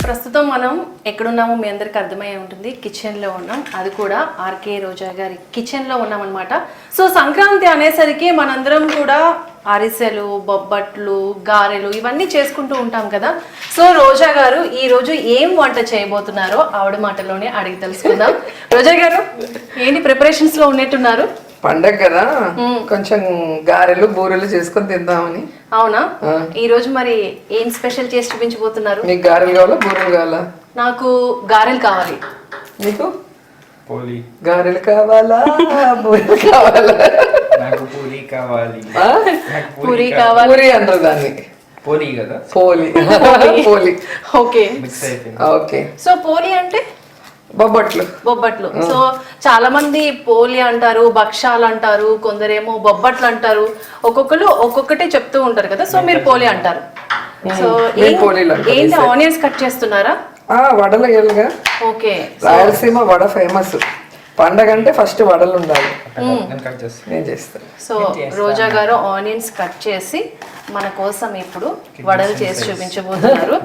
ప్రస్తుతం మనం ఎక్కడున్నామో మీ అందరికి అర్థమయ్యే ఉంటుంది, కిచెన్లో ఉన్నాం. అది కూడా ఆర్కే రోజా గారి కిచెన్లో ఉన్నాం అనమాట. సో సంక్రాంతి అనేసరికి మనందరం కూడా అరిసెలు, బొబ్బట్లు, గారెలు ఇవన్నీ చేసుకుంటూ ఉంటాం కదా. సో రోజా గారు ఈ రోజు ఏం వంట చేయబోతున్నారో ఆవిడ మాటలోనే అడిగి తెలుసుకుందాం. రోజా గారు ఏంటి ప్రిపరేషన్స్ లో ఉన్నట్టున్నారు? పండగ కదా, కొంచెం గారెలు బూరెలు చేసుకొని తిందామని. అవునా? ఈ రోజు మరి ఏం స్పెషల్ చేసి చూపించబోతున్నారు? మీకు గారెలు కావాలా బూరెలు కావాలా? నాకు గారెలు కావాలి. నీకు పూరి గారెలు కావాలా బూరెలు కావాలా? నాకు పూరి కావాలి. పూరి కావాలి. పూరి అంటారు దాన్ని. పూరి కదా, పోలి పోలి. ఓకే మిక్స్ అయిపోయింది. ఓకే. సో పోలి అంటే బొబ్బట్లు. బొబ్బట్లు. సో చాలా మంది పోలి అంటారు, భక్షాలు అంటారు, కొందరేమో బొబ్బట్లు అంటారు. ఒక్కొక్కరు ఒక్కొక్కటి చెప్తూ ఉంటారు కదా. సో మీరు పోలి అంటారు. సో ఏంటి ఆనియన్స్ కట్ చేస్తున్నారా? వడలు వేయాలిగా. ఓకే. రాయలసీమ వడ ఫేమస్. పండగ అంటే ఫస్ట్ వడలు ఉండాలి. నేను చేస్తాను. సో రోజా గారు ఆనియన్స్ కట్ చేసి మన కోసం ఇప్పుడు వడలు చేసి చూపించబోతున్నారు.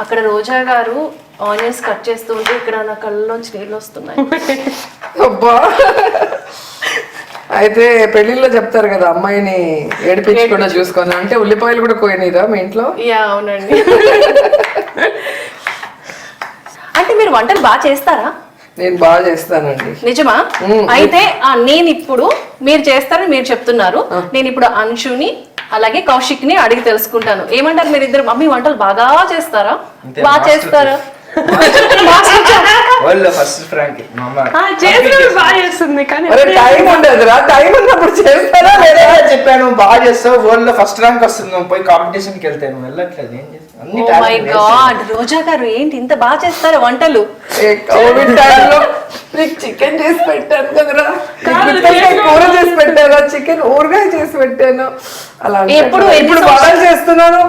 అక్కడ రోజా గారు ఆనియన్స్ కట్ చేస్తూ ఉంటే ఇక్కడ నా కళ్ళలోంచి నీళ్ళు వస్తున్నాయి. అబ్బా, అయితే పెళ్లిలో చెప్తారు కదా, అమ్మాయిని ఏడిపించకుండా చూసుకొని, అంటే ఉల్లిపాయలు కూడా కోయనిరా మీ ఇంట్లో? యా అవునండి. అంటే మీరు వంటలు బాగా చేస్తారా? నేను బాగా చేస్తానండి. నిజమా? అయితే నేను ఇప్పుడు మీరు చేస్తారని మీరు చెప్తున్నారు. నేను ఇప్పుడు అంశుని అలాగే కౌశిక్ ని అడిగి తెలుసుకుంటాను. ఏమంటారు మీరు ఇద్దరు? మమ్మీ వంటలు బాగా చేస్తారా? బాగా చేస్తారా? టైం ఉండదురా, టైం ఉన్నప్పుడు చేస్తారా లేదా? చెప్పాను బాగా చేస్తావు, వరల్డ్ లో ఫస్ట్ ర్యాంక్ వస్తుంది. నువ్వు పోయి కాంపిటీషన్ కి వెళ్తాను, వెళ్ళట్లేదు. ఏం చేస్తాను? మై గాడ్, రోజా గారు ఏంటి ఇంత బాగా చేస్తారా వంటలు? కోవిడ్ టైంలో నీకు చికెన్ చేసి పెట్టాను కదరా, కూర చేసి పెట్టారా, చికెన్ ఊరగాయ చేసి పెట్టాను. అలా ఇప్పుడు వడలు చేస్తున్నాను,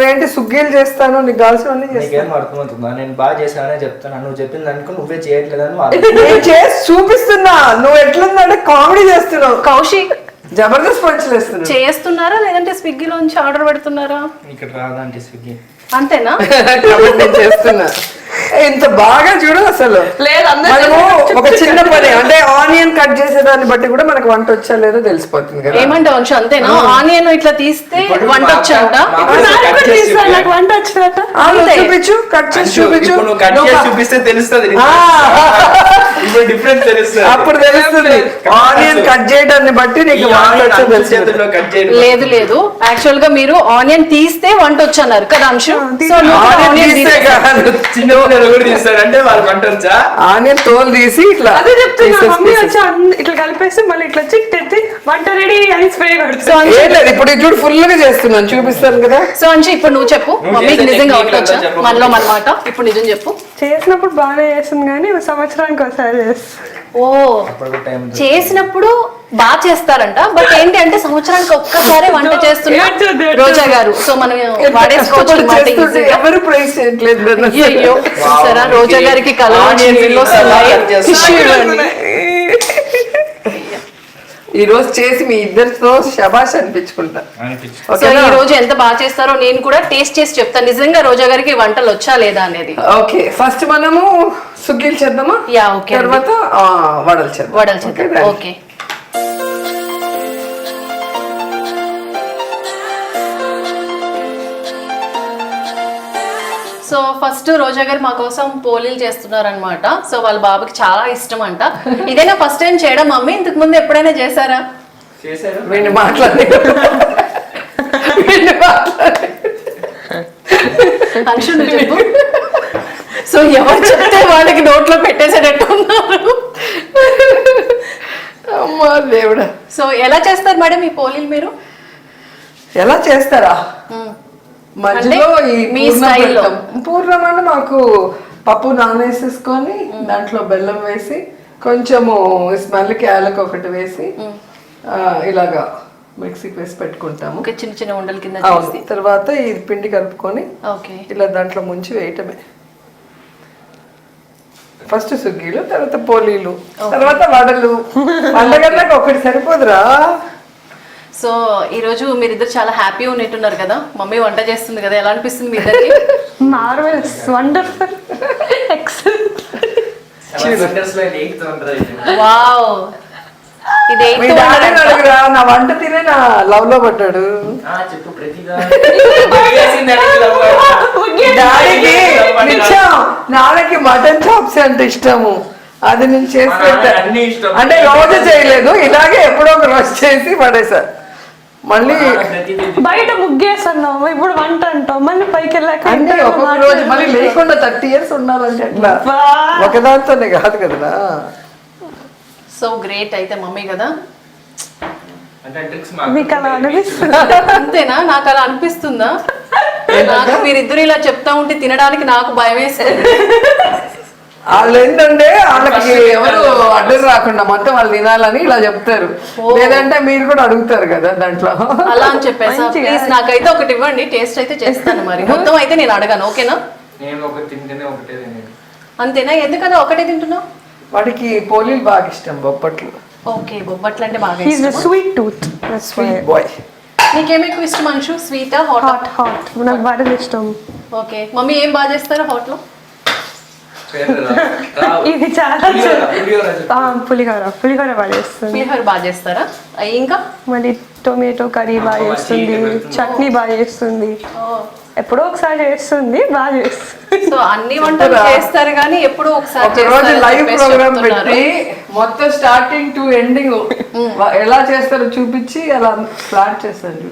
ఏంటి సుగ్గీలు చేస్తాను, నీకు కావాల్సినవన్నీ చేస్తాను. అర్థమవుతుందా? నేను బాగా చేశాననే చెప్తాను, నువ్వు చెప్పింది అనుకో నువ్వే చేయట్లేదని. నేను చేసి చూపిస్తున్నా, నువ్వు ఎట్లుందంటే కామెడీ చేస్తున్నావు. కౌశిక్ జబర్దస్త్ పంచులు చేస్తున్నారా లేదంటే స్విగ్గీలోంచి ఆర్డర్ పెడుతున్నారా? ఇక్కడ రాదంటే స్విగ్గీ అంతేనా? చేస్తున్నా. ఇంత బాగా చూడు అసలు. మనము ఒక చిన్న పని అంటే ఆనియన్ కట్ చేసేదాన్ని బట్టి కూడా మనకు వంట వచ్చా లేదో తెలిసిపోతుంది కదా. ఏమంటే వంశ అంతేనా? ఆనియన్ ఇట్లా తీస్తే వంట వచ్చాట. చూపించు, కట్ చేసి చూపించు. చూపిస్తే తెలుస్తుంది, డిఫరెన్స్ తెలుస్తుంది. అప్పుడు తెలుస్తుంది ఆనియన్ కట్ చేయడాన్ని బట్టి నీకు వంట వచ్చా తెలుస్తుంది. లేదు లేదు, యాక్చువల్ గా మీరు ఆనియన్ తీస్తే వంట వచ్చన్నారు కదా అంశు. ఆనియన్ తోలు తీసి ఇట్లా ఇట్లా కలిపేసి మళ్ళీ ఇట్లా చిక్కి వంట రెడీ అని స్ప్రే కొడుతుంది. ఇప్పుడు చూడు ఫుల్ గా చేస్తున్నాను, చూపిస్తాను కదా. సో అంశు ఇప్పుడు నువ్వు చెప్పు, మమ్మీకి నిజంగా వంట వచ్చా? మనలో మన మాట ఇప్పుడు నిజం చెప్పు. చేసినప్పుడు బాగానే చేస్తుంది కానీ సంవత్సరానికి ఒకసారి చేస్తుంది. ఓ, చేసినప్పుడు బాగా చేస్తారంట, బట్ ఏంటి అంటే సంవత్సరానికి ఒక్కసారి వంట చేస్తున్నారు రోజా గారు. సో మనం వాడేసుకోవచ్చు. ఎవరు ప్రైస్ చేయట్లేదు. అయ్యో సరే, రోజా గారికి ఈ రోజు చేసి మీ ఇద్దరితో శబాష్ అనిపించుకుంటా. సో ఈ రోజు ఎంత బాగా చేస్తారో నేను కూడా టేస్ట్ చేసి చెప్తాను, నిజంగా రోజా గారికి వంటలు వచ్చా లేదా అనేది. ఓకే, ఫస్ట్ మనము సుగ్గీలు చేద్దామా? Yeah okay. తర్వాత వడలు చేద్దాం. వడలు చేద్దాం. ఓకే. సో ఫస్ట్ రోజా గారు మా కోసం పోలీలు చేస్తున్నారు అనమాట. సో వాళ్ళ బాబుకి చాలా ఇష్టం అంట. ఇదేనా ఫస్ట్ టైం చేయడం మమ్మీ? ఇంతకు ముందు ఎప్పుడైనా చేశారా? వీడిని మాట్లాడి అంశు నువ్వు చెప్పు. సో ఎవరు చెప్తే వాళ్ళకి నోట్లో పెట్టేసేటట్టు ఉన్నారు. అమ్మా దేవుడా. సో ఎలా చేస్తారు మేడం ఈ పోలీలు మీరు? ఎలా చేస్తారా? మధ్యలో ఈ పూర్ణం అంటే మాకు పప్పు నానేసేసుకొని దాంట్లో బెల్లం వేసి కొంచెము స్మెల్కి యాలకు ఒకటి వేసి ఇలాగా మిక్సీకి వేసి పెట్టుకుంటాము. ఒక చిన్న చిన్న ఉండల కింద అవును. చేసి తర్వాత ఈ పిండి కలుపుకొని ఓకే ఇలా దాంట్లో ముంచి వేయటమే. ఫస్ట్ సుగ్గీలు, తర్వాత పోలీలు, తర్వాత వడలు. పండగలకు ఒకటి సరిపోదురా. సో ఈ రోజు మీరిద్దరు చాలా హ్యాపీ ఉన్నట్టున్నారు కదా. మమ్మీ వంట చేస్తుంది కదా, ఎలా అనిపిస్తుంది మీ ఇద్దరికి? Marvellous, wonderful, excellent. వావ్, ఇది మీ డాడీని అడుగురా, నా వంట తినే నా లవ్ లో పడ్డాడు. చెప్పు ప్రతిగా డాడీకి నిత్యం నాన్నకి మటన్ చాప్స్ అంటే ఇష్టము. అది నేను చేసి పెట్టా. అన్ని ఇష్టం. అంటే రోజు చేయలేదు, ఇలాగే ఎప్పుడో ఒక రోజు చేసి పడేసా. మళ్ళీ బయట ముగ్గేస్తున్నావు, ఇప్పుడు వంట అంటావు, మళ్ళీ పైకి వెళ్ళాక అంటే ఒక్కొక్క రోజు మళ్ళీ లేకుండా 30 years ఉండాలంటే ఎట్లా? ఒకదాంతోనే కాదు కదరా. సో గ్రేట్ అయితే మమ్మీ కదా. అంటే ట్రిక్స్ మీకు అలా అనిపిస్తుంది? అంతేనా? నాకు అలా అనిపిస్తుందా? నాకు మీరిద్దరు ఇలా చెప్తా ఉంటే తినడానికి నాకు భయం వేస్తుంది. వాళ్ళు ఏంటంటే వాళ్ళకి ఎవరు అడ్డు రాకుండా మొత్తం వాళ్ళు తినాలని ఇలా చెప్తారు. లేదంటే మీరు కూడా అడుగుతారు కదా దాంట్లో. అలా అని చెప్పేసా? ప్లీజ్ నాకైతే ఒకటి ఇవ్వండి, టేస్ట్ అయితే చేస్తాను. మరి మొత్తం అయితే నేను అడగాను, ఓకేనా? నేను ఒకటి తింటేనే ఒకటే తినేది. అంతేనా? ఎందుకన్నా ఒకటే తింటున్నావు? వాడికి పోలీలు బాగా ఇష్టం, బొప్పట్లు. ఓకే, బొబ్బట్లు అంటే బాగా హీస్ ద ఇష్టమా? Sweet tooth. That's why. Sweet boy. నీకేమి ఎక్కువ ఇష్టం అంశు? స్వీటా, హాట్? హాట్ హాట్ నాకు వడలు ఇష్టం. ఓకే, మమ్మీ ఏం బాగా చేస్తారు హాట్ లో? ఇది చాలా పులిహోర బాగా చేస్తుంది. పులిహోర బాగా చేస్తారా? ఇంకా మళ్ళీ టొమాటో కర్రీ బాగా చేస్తుంది, చట్నీ బాగా చేస్తుంది, ఎప్పుడో ఒకసారి చేస్తుంది, బాగా చేస్తుంది. సో అన్ని వంటలు చేస్తారు కానీ ఎప్పుడో ఒకసారి ఒక రోజు లైవ్ ప్రోగ్రామ్ పెట్టి మొత్తం స్టార్టింగ్ టు ఎండింగ్ ఎలా చేస్తారో చూపించి అలా స్టార్ట్ చేస్తాను.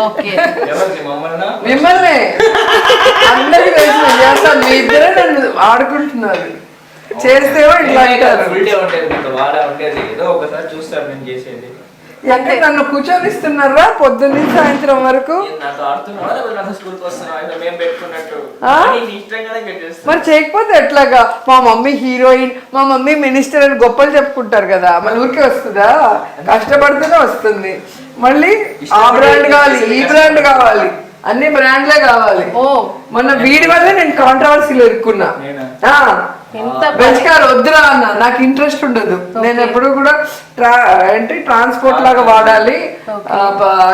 ఓకే, మిమ్మల్ని అందరికి తెలిసిన మీ ఇద్దరే నన్ను ఆడుకుంటున్నారు. చేస్తేమో ఇట్లా అంటారు. ఏదో ఒకసారి చూస్తారు నేను చేసేది. అంటే నన్ను కూర్చొనిస్తున్నారా పొద్దున్న సాయంత్రం వరకు? మరి చేయకపోతే ఎట్లాగా? మా మమ్మీ హీరోయిన్, మా మమ్మీ మినిస్టర్ అని గొప్పలు చెప్పుకుంటారు కదా, మన ఊరికే వస్తుందా? కష్టపడితేనే వస్తుంది. మళ్ళీ ఆ బ్రాండ్ కావాలి, ఈ బ్రాండ్ కావాలి, అన్ని బ్రాండ్లే కావాలి. ఓ మొన్న వీడి వల్లే నేను కాంట్రవర్సీలో ఇరుక్కున్నా. బెంచకారు వద్దురా అన్న, నాకు ఇంట్రెస్ట్ ఉండదు. నేను ఎప్పుడు కూడా ట్రాన్స్పోర్ట్ లాగా వాడాలి,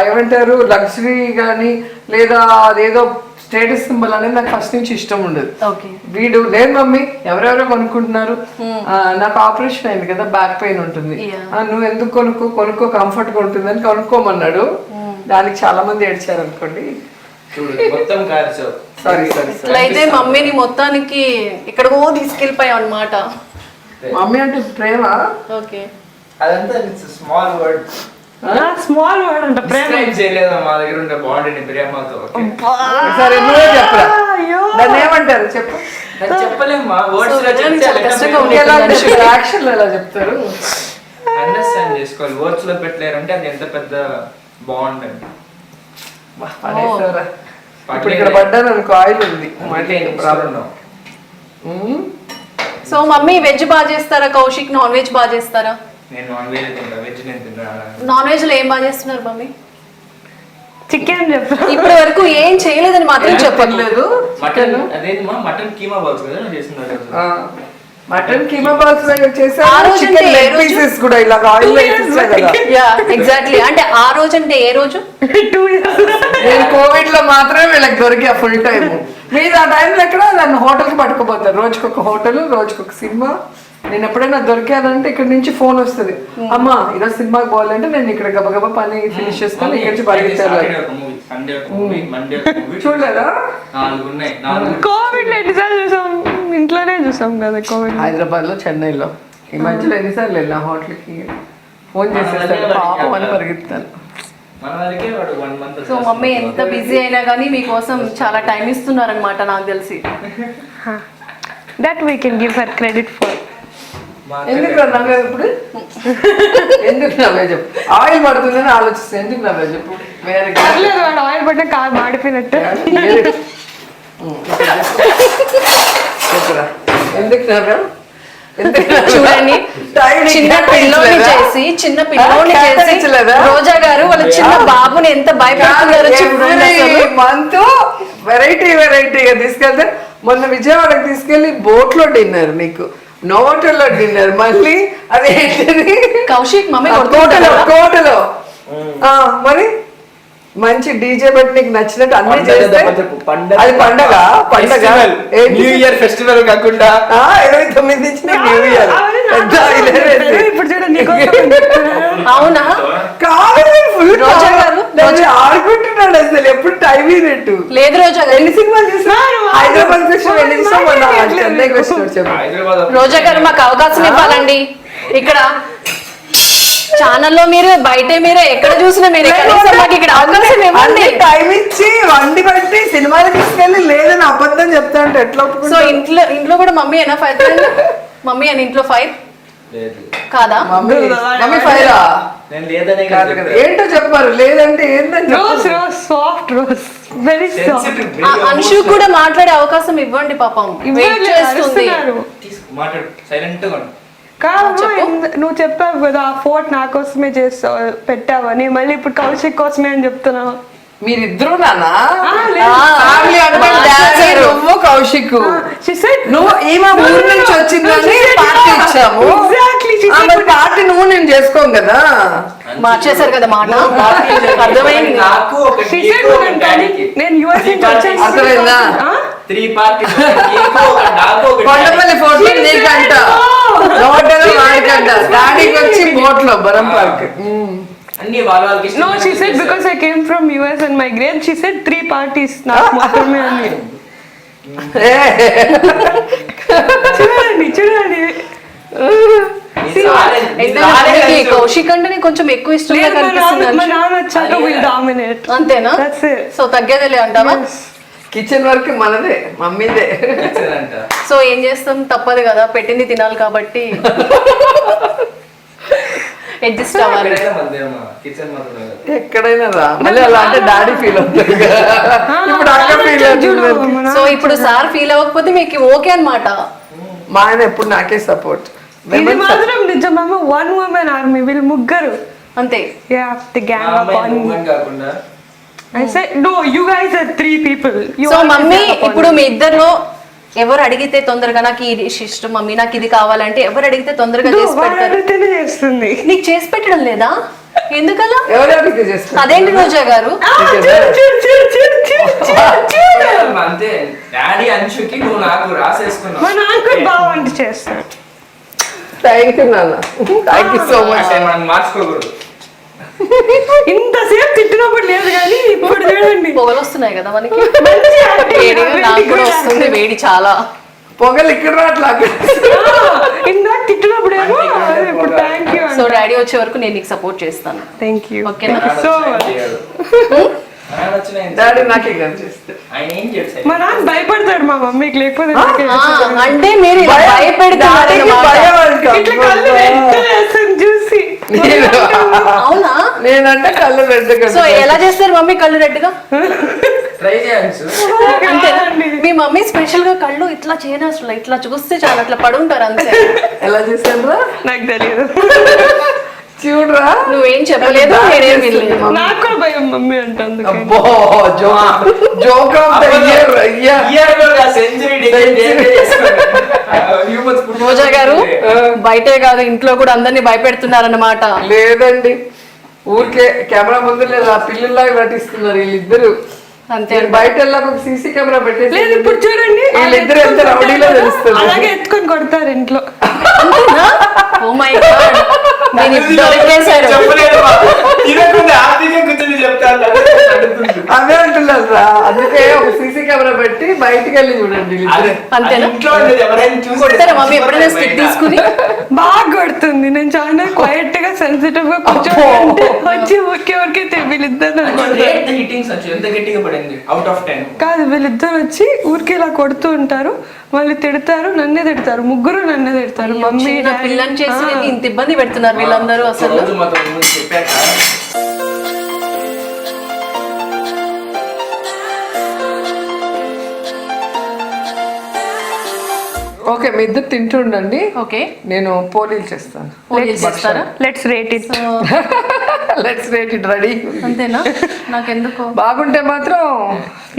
ఏమంటారు లగ్జరీ గానీ లేదా అదేదో స్టేటస్ సింబల్ అనేది నాకు ఫస్ట్ నుంచి ఇష్టం ఉండదు. వీడు లేదు మమ్మీ ఎవరెవరో కొనుక్కుంటున్నారు, నాకు ఆపరేషన్ అయింది కదా, బ్యాక్ పెయిన్ ఉంటుంది, నువ్వు ఎందుకు కొనుక్కో కంఫర్ట్ గా ఉంటుంది అని కొనుక్కోమన్నాడు. దానికి చాలా మంది ఏడ్చారు అనుకోండి. ఇట్లయితే మమ్మీని మొత్తానికి ఎక్కడికో తీసుకెళ్ళిపోయావు అన్నమాట. మమ్మీ అంటే ప్రేమ. ఓకే, అదంతా స్మాల్ వర్డ్. స్మాల్ వర్డ్ అంటే ప్రేమ చేయలేదు మా దగ్గర ఉండే బాండ్ ప్రేమతో. సరే నువ్వే చెప్పరా, దాన్ని ఏమంటారు చెప్పు. చెప్పలేమ్మా, యాక్షన్ ఎలా చెప్తారు? అండర్స్టాండ్ చేసుకోవాలి. వర్డ్స్ లో పెట్టలేరు అంటే అది ఎంత పెద్ద బాండ్ అండి. ఇప్పుడు ఇక్కడ పడ్డాను అనుకో, ఆయిల్ ఉంది. సో మమ్మీ వెజ్ బాగా చేస్తారా? కౌశిక్ నాన్ వెజ్ బాగా చేస్తారా? నేను నాన్ వెజ్ తింటా, వెజ్ నేను తింటా. నాన్ వెజ్ లో ఏం బాగా చేస్తున్నారు మమ్మీ? చికెన్ చెప్పు. ఇప్పటి వరకు ఏం చేయలేదని మాత్రం చెప్పట్లేదు. మటన్ అదేంటి మా మటన్ కీమా బాల్స్ కదా చేస్తున్నారు. మటన్ కీమా బాల్స్ చేశారు, చికెన్ లెగ్ పీసెస్ కూడా ఇలా ఆయిల్ వేసేసారు కదా. Yeah exactly. అంటే ఆ రోజు అంటే ఏ రోజు? 2 years. నేను కోవిడ్ లో మాత్రమే వీళ్ళకి దొరికా ఫుల్ టైం. మీరు ఆ టైంలో ఎక్కడ నన్ను హోటల్కి పట్టుకుపోతారు, రోజుకొక హోటల్, రోజుకొక సినిమా. నేను ఎప్పుడైనా దొరికానంటే ఇక్కడ నుంచి ఫోన్ వస్తుంది, అమ్మా ఈరోజు సినిమాకి పోవాలంటే నేను ఇక్కడ గబగబా పని ఫినిష్ చేసుకొని ఇక్కడ నుంచి పరిగెత్తాను. చూడలేదా? కోవిడ్ లో ఎన్నిసార్లు చూసాం, ఇంట్లోనే చూసాం కదా కోవిడ్. హైదరాబాద్ లో, చెన్నైలో ఈ మధ్యలో ఎన్నిసార్లు వెళ్ళా హోటల్కి, ఫోన్ చేసేస్తాను పాపం అని పరిగెత్తాను. సో మమ్మీ ఎంత బిజీ అయినా కానీ మీకోసం చాలా టైం ఇస్తున్నారనమాట నాకు తెలిసి. That we can give her credit for. ఎందుకు నవ్వే ఇప్పుడు? ఎందుకు నవ్వే చెప్పు? ఆయిల్ పడుతుందని ఆలోచిస్తే ఎందుకు నవ్వే చెప్పు? వేరే ఆయిల్ పడినా కాదు మాడిపోయినట్టు. చెప్పురా ఎందుకు నవ్వా? చూడండి చిన్న పిల్లోని చేసి రోజా గారు వాళ్ళ చిన్న బాబుని ఎంత భయపెడుతున్నారో చూడండి అసలు. మంత్ వెరైటీగా తీసుకెళ్తే మొన్న విజయవాడకి తీసుకెళ్లి బోట్ లో డిన్నర్, నీకు నోవోటల్లో డిన్నర్, మళ్ళీ అదేంటిది కౌశిక్ మమ్మీ కోటలో మరి మంచి డీజే బట్టి నీకు నచ్చినట్టు అన్ని చేస్తే అది పండగ న్యూ ఇయర్ ఫెస్టివల్ కాకుండా 29 నుంచి న్యూ ఇయర్ ఇప్పుడు చూడండి అవునా రోజా గారు ఆడుకుంటున్నాడు అసలు ఎప్పుడు టైం ఇనట్టు లేదు రోజా గారు ఎన్ని సినిమాలు చూస్తున్నారు? హైదరాబాద్ ఫెస్టివల్ ఎన్ని చూసాం, మొన్న చెన్నై ఫెస్టివల్ చెప్పు. రోజా గారు మాకు అవకాశం ఇవ్వాలండి. ఇక్కడ ఛానల్లో మీరు బయట మీరు ఎక్కడ చూసినా మీరు కనీసం మాకు ఇక్కడ అవకాశం ఇవ్వండి. టైం ఇచ్చి వండి బట్టి సినిమాలు తీసుకెళ్ళి లేదని అబద్ధం చెప్తా అంటే ఎట్లా? సో ఇంట్లో కూడా మమ్మీ అయినా 5 మమ్మీ అని ఇంట్లో 5 కాదా? మమ్మీ 5 నేను లేదనే కాదు కదా, ఏంటో చెప్పారు లేదంటే ఏంటంటే rose soft rose very soft. Anshu కూడా మాట్లాడే అవకాశం ఇవ్వండి పాపం, వెయిట్ చేస్తుంది. మాట్లాడు సైలెంట్ గా. కాదు నువ్వు చెప్పావు కదా ఆ ఫోర్ట్ నా కోసమే చేస్తావు పెట్టావని, మళ్ళీ ఇప్పుడు కౌశిక్ కోసమే అని చెప్తున్నావు. మీరిద్దరు నానా లేదు. ఫ్యామిలీ అంటే డాడీ నువ్వు కౌశిక్ నువ్వు ఈమె ఊరు నుంచి వచ్చిందని పార్టీ ఇచ్చాము. పార్టీ నువ్వు నేను చేసుకోం కదా, మార్చేశారు కదా మాట. అర్థమైంది నాకు ఒక కేక్ ఒక డాడీకి నేను యుఎస్ నుంచి వచ్చాను. అర్థమైందా? 3 పార్టీస్, కేక్ ఒక డాగ్ ఒక కొండపల్లి ఫోర్ట్ నీకంట, హోటల్ వాడికంట, డాడీకి వచ్చి బోట్ లో బరం పార్క్. అన్ని వాళ్ళకి No, she said because I came from US and migrate. She said 3 parties. నాకు మాత్రమే అని. చూడండి కౌశిక్ అంటే కొంచెం ఎక్కువ ఇష్టంగా కనిపిస్తుంది. అంతేనా? సో తగ్గేదేలే అంటావా? కిచెన్ వర్క్ మనదే, మమ్మీదే. సో ఏం చేస్తాం, తప్పదు కదా, పెట్టింది తినాలి కాబట్టి అడ్జస్ట్ అవ్వాలి. ఎక్కడైనా రా మళ్ళీ అలా అంటే డాడీ ఫీల్ అవుతాడు, ఇప్పుడు అక్క ఫీల్ అవుతుంది. సో ఇప్పుడు సార్ ఫీల్ అవ్వకపోతే మీకు ఓకే అన్నమాట. మా ఆయన ఎప్పుడు నాకే సపోర్ట్. ఇది మాత్రం నిజమేమో, 1 woman army, వీళ్ళు ముగ్గురు అంతే. Yeah, the gang up on me. I said no, you guys are 3 people. So mummy ఇప్పుడు మీ ఇద్దరిలో ఎవరు అడిగితే తొందరగా నాకు ఈ డిష్ ఇష్టం మమ్మీ నాకు ఇది కావాలంటే ఎవరు అడిగితే తొందరగా చేసి పెడతారు? చేస్తుంది. నీకు చేసి పెట్టడం లేదా? ఎందుకలా? ఎవరెవరికి చేస్తారు? అదేంటి రోజా గారు? అంతే డాడీ అంశుకి నువ్వు నాకు రాసేసుకున్నావు. మా నాన్న కూడా బాగా వంట చేస్తాడు. థ్యాంక్ యూ నాన్న, థ్యాంక్ యూ సో మచ్. మనం మార్చుకోకూడదు. ఇంతసేపు తిట్టినప్పుడు లేదు కానీ ఇప్పుడు చూడండి పొగలు వస్తున్నాయి కదా మనకి. నాకు కూడా వస్తుంది వేడి చాలా. పొగలు ఇక్కడ రాట్లా, ఇందాక తిట్టినప్పుడు ఏమో ఇప్పుడు థ్యాంక్ యూ. సో డాడీ వచ్చే వరకు నేను నీకు సపోర్ట్ చేస్తాను. Thank you. ఓకేనా? సో డాడీ నాకే కనిపిస్తే మా నాన్న భయపడతాడు మా మమ్మీకి, లేకపోతే అంటే మీరు ఇలా భయపెడతారు ఇట్లా కళ్ళు రెడ్ వేస్తాను చూసి. అవునా? నేనంటే కళ్ళు రెడ్. సో ఎలా చేస్తారు మమ్మీ కళ్ళు రెడ్ గా? ట్రై చేయండి. అంతేనా? మీ మమ్మీ స్పెషల్ గా కళ్ళు ఇట్లా చేయను, అసలు ఇట్లా చూస్తే చాలా అట్లా పడుంటారు అంతే. ఎలా చేశాను రా నాకు తెలియదు. చూడరా నువ్వేం చెప్పలేదు, నేనేం వినలేదు. నాకు కూడా భయం మమ్మీ అంటుంది. అబ్బో జోక్ ఆఫ్ ద ఇయర్ రోజా గారు బయటే కాదు ఇంట్లో కూడా అందరినీ భయపెడుతున్నారన్నమాట. లేదండి, ఊరికే కెమెరా ముందు లేదా పిల్లల్లాగా నటిస్తున్నారు వీళ్ళిద్దరు. అంతే. బయట వెళ్ళాక ఒక సీసీ కెమెరా పెట్టేసి లేదు ఇప్పుడు చూడండి వీళ్ళిద్దరు ఎంత రౌడీలో తెలుస్తుంది. అలాగే ఎత్తుకొని కొడతారు ఇంట్లో. ఓ మై గాడ్, నేను ఇప్పుడు దొరికేశారు. అదే అంటున్నారు రా, అందుకే ఒక సీసీ కెమెరా పెట్టి బయటికి వెళ్ళి చూడండి. అంతేనా? కొడతారా మమ్మీ ఎప్పుడైనా స్టిక్ తీసుకుని? బాగా కొడుతుంది. నేను చాలా క్వైట్ గా సెన్సిటివ్ గా కూర్చోండి వచ్చి ఊరికే వీళ్ళిద్దరు కాదు, వీళ్ళిద్దరు వచ్చి ఊరికే ఇలా కొడుతూ ఉంటారు, మళ్ళీ తిడతారు, నన్నే తిడతారు, ముగ్గురు నన్నే తిడతారు. మమ్మీ పిల్లని చేసి ఇంత ఇబ్బంది పెడుతున్నారు వీళ్ళందరూ అసలు. ఓకే మీ ఇద్దరు తింటుండండి, ఓకే నేను పోలీలు చేస్తాను. పోలీలు చేస్తారా? Let's rate it. Let's rate it ready. అంతేనా? నాకెందుకు బాగుంటే మాత్రం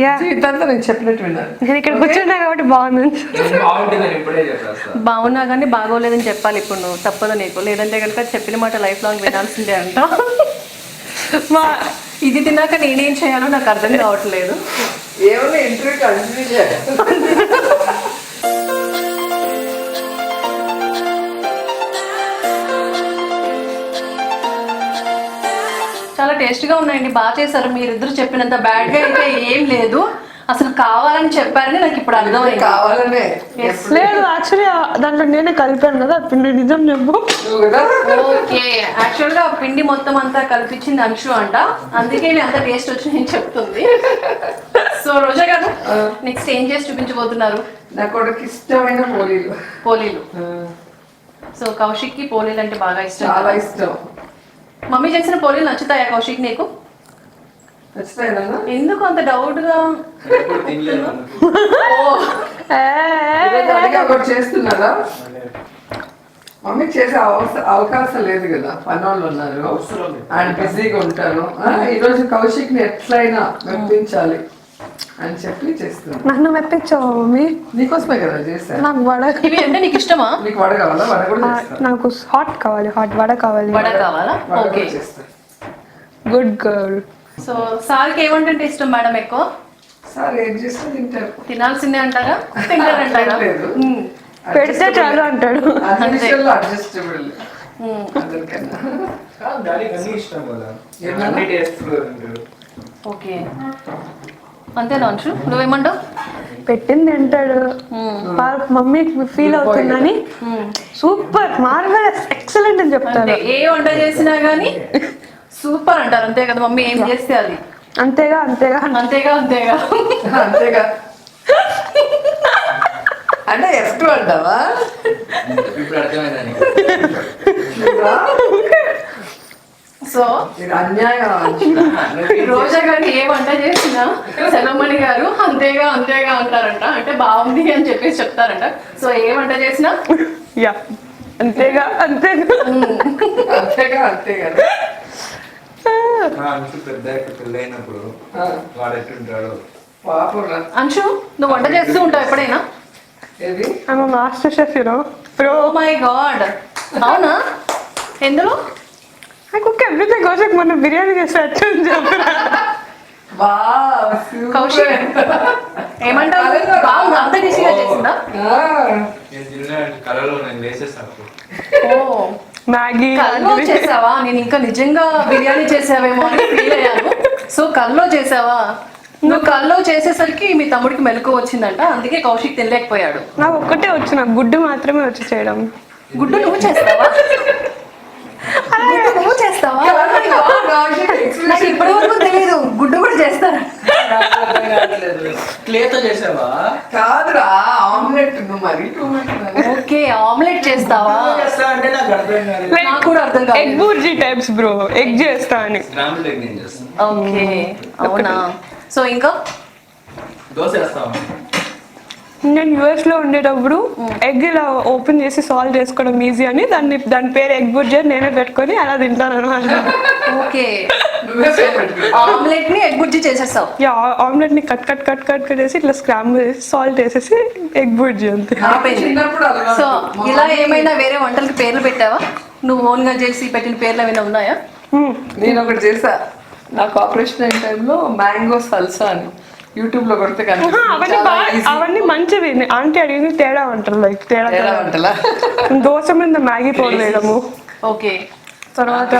Yeah. జీవితంతో నేను చెప్పినట్టు విన్నాను. నేను ఇక్కడ కూర్చున్నా కాబట్టి బాగుంది. బాగుంటుందని ఇప్పుడే చెప్పేస్తా. బాగున్నా కానీ బాగోలేదని చెప్పాలి ఇప్పుడు నువ్వు, తప్పదు నీకు. లేదంటే కనుక చెప్పిన మాట లైఫ్ లాంగ్ వినాల్సిందే అంట. మా ఇది తిన్నాక నేనేం చేయాలో నాకు అర్థం కావట్లేదు. ఏమన్నా ఇంటర్వ్యూ కంటిన్యూ చేయాలి. చాలా టేస్ట్గా ఉన్నాయండి, బాగా చేశారు. మీరిద్దరు చెప్పినంత బ్యాడ్గా అయితే ఏం లేదు. అసలు కావాలని చెప్పారని నాకు ఇప్పుడు అర్థమైంది. కావాలనే లేదు యాక్చువల్లీ దాంట్లో నేనే కలిపాను కదా పిండి, నిజం చెప్పు. నువ్వు కదా ఓకే, యాక్చువల్గా పిండి మొత్తం అంతా కల్పించింది అంశు అంట, అందుకే మీ అంత టేస్ట్ వచ్చి నేను చెప్తుంది. సో రోజా గారు నెక్స్ట్ ఏం చేసి చూపించబోతున్నారు? నా కొడుకు ఇష్టమైన పోలీలు. పోలీలు. సో కౌశిక్కి పోలీలు అంటే బాగా ఇష్టం. చాలా ఇష్టం. మమ్మీ చేసిన పోలీలు నచ్చుతాయా కౌశిక్ నీకు? నచ్చుతాయినా? ఎందుకు అంత డౌట్ గా? ఎప్పుడు తినలేదు. అడిగి ఒకటి చేస్తున్నారా? మమ్మీకి చేసే అవకాశం లేదు కదా, పని వాళ్ళు ఉన్నారు, ఆయన బిజీగా ఉంటారు. ఈరోజు కౌశిక్ ని ఎట్లయినా మెప్పించాలి అని చెప్పి చేస్తున్నాను. నన్ను మెప్పించావా మమ్మీ? నీకోసమే కదా చేశాను. నాకు వడ, ఇవి అంటే నీకు ఇష్టమా? నీకు వడ కావాలా? వడ కూడా చేస్తాను. నాకు హాట్ కావాలి, హాట్ వడ కావాలి. వడ కావాలా? వడ ఓకే. కూడా చేస్తాను. Good girl. సో సార్కి ఏమంటే ఇష్టం మేడం ఎక్కువ? సార్ ఏం చేస్తే తింటారు. తినాల్సిందే అంటారా, తింటారంటారా? లేదు. పెడితే చాలు అంటాడు. అన్ని విషయాల్లో అడ్జస్టబుల్ అందరికన్నా. డాడీకి అన్ని ఇష్టం కదా, ఏమన్నా? అన్ని టేస్ట్ఫుల్ ఉంటారు. ఓకే, అంతేనా అంశు? నువ్వేమంటావు? పెట్టింది తింటాడు. మమ్మీ ఫీల్ అవుతుందని సూపర్, మార్వెలస్, ఎక్సలెంట్ అని చెప్తారు. అంటే ఏ వంట చేసినా గానీ సూపర్ అంటారు, అంతే కదా? మమ్మీ ఏం చేస్తే అది అంతేగా అంతేగా అంతేగా అంతేగా. అంతేగా. అంటే ఎఫ్ట్ అంటావా? ఇప్పుడు అర్థమైందని. సో ఇది అన్యాయం. రోజా గారు ఏ వంట చేసినా సెలవుమణి గారు అంతేగా అంతేగా అంటారంట, అంటే బాగుంది అని చెప్పేసి చెప్తారంట. సో ఏ వంట చేసినా యా అంతేగా అంతేగా. అంతేగా అంతేగా. అంశు పెద్ద పెళ్ళైనప్పుడు వాడు ఎట్టుంటాడు. పాపం రా. అంశు నువ్వు వంట చేస్తూ ఉంటావు ఎప్పుడైనా? ఏది? I'm master chef you know pro. Oh my God, అవునా? ఎందులో? I cook everything. కౌశిక్ మొన్న బిర్యానీ చేసి వచ్చి చెప్పరా? వావ్, కౌశిక్ ఏమంటావు? బాగుంది, అంత డిషిగా చేసిందా? నేను తిన్న కళలో నేను వేసేసాను. ఓ, మ్యాగీ కల్లో చేసావా? నేను ఇంకా నిజంగా బిర్యానీ చేసావేమో అని ఫీల్ అయ్యాను. సో కల్లో చేసావా? నువ్వు కల్లో చేసేసరికి మీ తమ్ముడికి మెలకు వచ్చిందంట, అందుకే కౌశిక్ తినలేకపోయాడు. నాకు ఒక్కటే వచ్చు, నాకు గుడ్డు మాత్రమే వచ్చి చేయడం. గుడ్డు నువ్వు చేస్తావా? గుడ్డు నువ్వు చేస్తావా? నాకు ఇప్పటి వరకు తెలియదు గుడ్డు కూడా చేస్తారా. క్లేతో చేసావా? కాదురా, ఆమ్లెట్. నువ్వు మరి ఓకే, ఆమ్లెట్ చేస్తావా? చేస్తా అంటే నాకు అర్థం కాలేదు. నాకు కూడా అర్థం కాదు. Egg bhurji types bro, egg చేస్తా అని. స్క్రాంబుల్ ఎగ్ నేను చేస్తాను. ఓకే, అవునా? సో ఇంకా దోశ వేస్తావా? నేను యుఎస్ లో ఉండేటప్పుడు ఎగ్ ఇలా ఓపెన్ చేసి సాల్వ్ చేసుకోవడం ఈజీ అని దాని పేరు ఎగ్ బుర్జీ నేనే పెట్టుకొని అలా తింటాను అనమాట. ఓకే, నువ్వే పెట్టుకో. ఆమ్లెట్ ని ఎగ్ బుర్జీ చేసేస్తావు. యా, ఆమ్లెట్ ని కట్ కట్ కట్ కట్ చేసి ఇట్లా స్క్రాంబుల్ చేసి సాల్ట్ వేసేసి ఎగ్ బుర్జీ అంతే. నాకు చిన్నప్పుడు అలవాటు. సో ఇలా ఏమైనా వేరే వంటలకి పేర్లు పెట్టావా? నువ్వు ఓన్ గా చేసి పెట్టిన పేర్లు ఏమైనా ఉన్నాయా? నేను ఒకటి చేసా, నాకు ఆపరేషన్ అయిన టైంలో మ్యాంగో సల్సా అని యూట్యూబ్ లో కొడితే అవన్నీ మంచివి. ఆంటీ అడిగింది తేడా వంటలు, లైక్ తేడా వంటలా. దోశ మీద మ్యాగీ పౌడర్ వేయడము. ఓకే, తర్వాత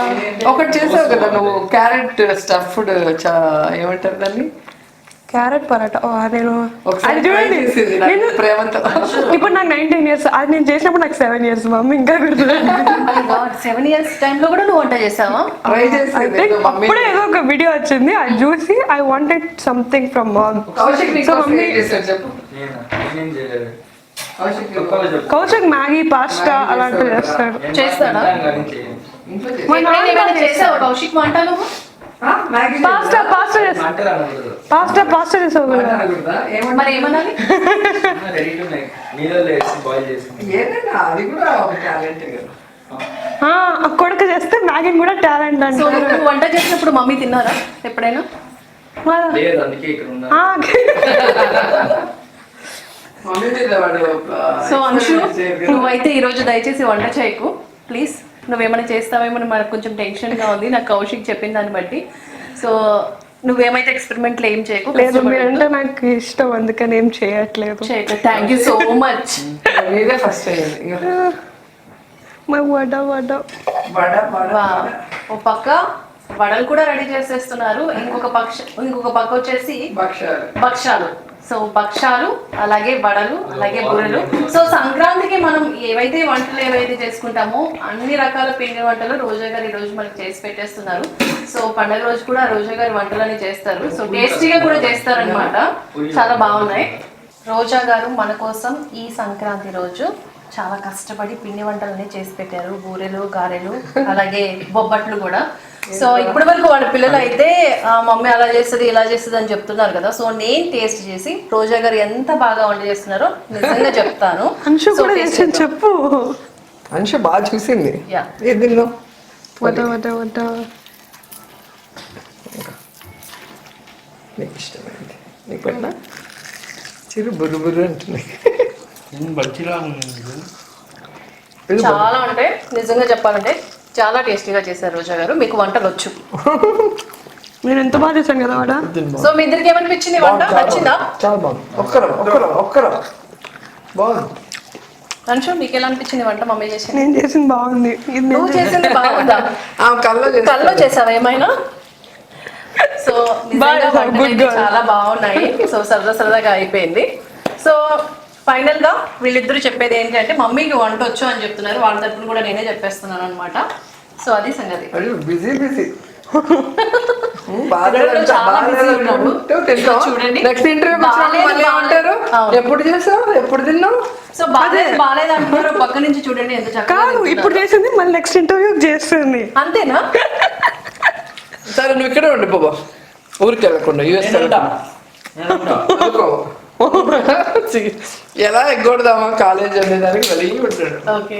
ఒకటి చేసావు కదా నువ్వు, క్యారెట్ స్టఫ్డ్ ఏమంటారు దాన్ని? క్యారెట్ పరాటా. నేను ఒకసారి అది చూడండి, try చేసింది నాకు నేను ప్రేమతో. ఇప్పుడు నాకు 19 years, అది నేను చేసినప్పుడు నాకు 7 years. మమ్మీ ఇంకా గుర్తులేదు. 7 years టైంలో కూడా నువ్వు వంట చేసావా? ట్రై చేసింది మమ్మీ. ఇప్పుడే ఏదో ఒక వీడియో వచ్చింది, అది చూసి I wanted something from mom. Kaushik so నీకోసం మమ్మీ ఏం చేశాడు చెప్పు. నేనేం చేయలేదు. కౌశిక్ గొప్పగా చెప్పు. కౌశిక్ మ్యాగీ పాస్తా అలాంటివి చేస్తాడు. చేస్తాడా? నేను చేయను. ఇంట్లో చేసి. ఎప్పుడైనా ఏమైనా చేసావా కౌశిక్ వంట నువ్వు? మ్యాగీ పాస్తా చేసావు కదా. మరి ఏమనాలి? రెడీ టు మేక్ నీళ్ళలో వేసి బాయిల్ చేసుకుంటాం. ఏదైనా అది కూడా ఒక టాలెంట్ కదా. కొడుకు చేస్తే మ్యాగీని కూడా టాలెంట్ సో అంటే. నువ్వు వంట చేసినప్పుడు మమ్మీ తిన్నారా ఎప్పుడైనా? లేదు, అందుకే ఇక్కడ ఉన్నా. మమ్మీ మీద వాడు సో అంశు, నువ్వైతే ఈరోజు దయచేసి వంట చేయకు ప్లీజ్. నువ్వేమైనా చేస్తావేమో మనకు కొంచెం టెన్షన్గా ఉంది, నాకు కౌశిక్ చెప్పిన దాన్ని బట్టి. సో నువ్వేమైతే ఎక్స్పెరిమెంట్లు ఏం చేయకు. లేదు, మీరంటే నాకు ఇష్టం, అందుకని ఏం చేయట్లేదు. Thank you so much. మీదే ఫస్ట్ అయ్యింది. వడ వడ వడ వడ ఓ పక్క వడలు కూడా రెడీ చేసేస్తున్నారు, ఇంకొక పక్క వచ్చేసి భక్షాలు. సో భక్షాలు, అలాగే వడలు, అలాగే బూరెలు. సో సంక్రాంతికి మనం ఏవైతే వంటలు ఏవైతే చేసుకుంటామో అన్ని రకాల పిండి వంటలు రోజా గారు ఈ రోజు మనకి చేసి పెట్టేస్తున్నారు. సో పండగ రోజు కూడా రోజా గారు వంటలని చేస్తారు. సో టేస్టీగా కూడా చేస్తారు అనమాట. చాలా బాగున్నాయి. రోజా గారు మన కోసం ఈ సంక్రాంతి రోజు చాలా కష్టపడి పిండి వంటలన్నీ చేసి పెట్టారు. బూరెలు, గారెలు, అలాగే బొబ్బట్లు కూడా. సో ఇప్పటి వరకు వాళ్ళ పిల్లలు అయితే మమ్మీ అలా చేస్తుంది ఇలా చేస్తుంది అని చెప్తున్నారు కదా. సో నేను టేస్ట్ చేసి రోజా గారు ఎంత బాగా వంట చేస్తున్నారో నిజంగా చెప్తాను. అంశు కూడా చేసింది, చెప్పు. అంశు బాగా చూసింది. యా, ఏది వడ వడ వడ నీకు ఇష్టమైంది. నీకు పెట్టినా చిరు బుర్రు బుర్రు అంటుంది. చాలా అంటే నిజంగా చెప్పాలంటే చాలా టేస్టీగా చేశారు రోజా గారు. మీకు వంటలు వచ్చు. నేను ఎంత బాగా చేశాను కదా వడ. సో మీ ఇద్దరికి ఏమనిపించింది? వంట నచ్చిందా? చాలా బాగుంది. ఒక్కరా బాగుంది. అంశు, మీకు ఎలా అనిపించింది వంట మమ్మీ చేసింది? నేను చేసింది బాగుంది. నువ్వు చేసింది బాగుందా? కల్లో చేసావా ఏమైనా? సో నిజంగా వంటలు అయితే చాలా బాగున్నాయి. సో సరదాగా అయిపోయింది. సో ఫైనల్ గా వీళ్ళిద్దరూ చెప్పేది ఏంటి అంటే మమ్మీకి వంట వచ్చు అని చెప్తున్నారు. వాళ్ళ తరపున కూడా నేనే చెప్పేస్తున్నాను అనమాట. సో అది సంగతి. బిజీ చూడండి, నెక్స్ట్ ఇంటర్వ్యూ అంటారు ఎప్పుడు చేసావు, ఎప్పుడు తిన్నావు. సో బాగాలేదు అంటున్నారు. పక్క నుంచి చూడండి ఎంత చక్కగా. ఇప్పుడు చేసింది మళ్ళీ నెక్స్ట్ ఇంటర్వ్యూ చేస్తుంది. అంతేనా? సరే నువ్వు ఇక్కడే ఉండి బాబా, ఊరికి వెళ్ళకుండా యూఎస్ ఎలా ఎగ్గొడదామా కాలేజ్ అనే దానికి వెళ్ళి ఉంటాడు. ఓకే.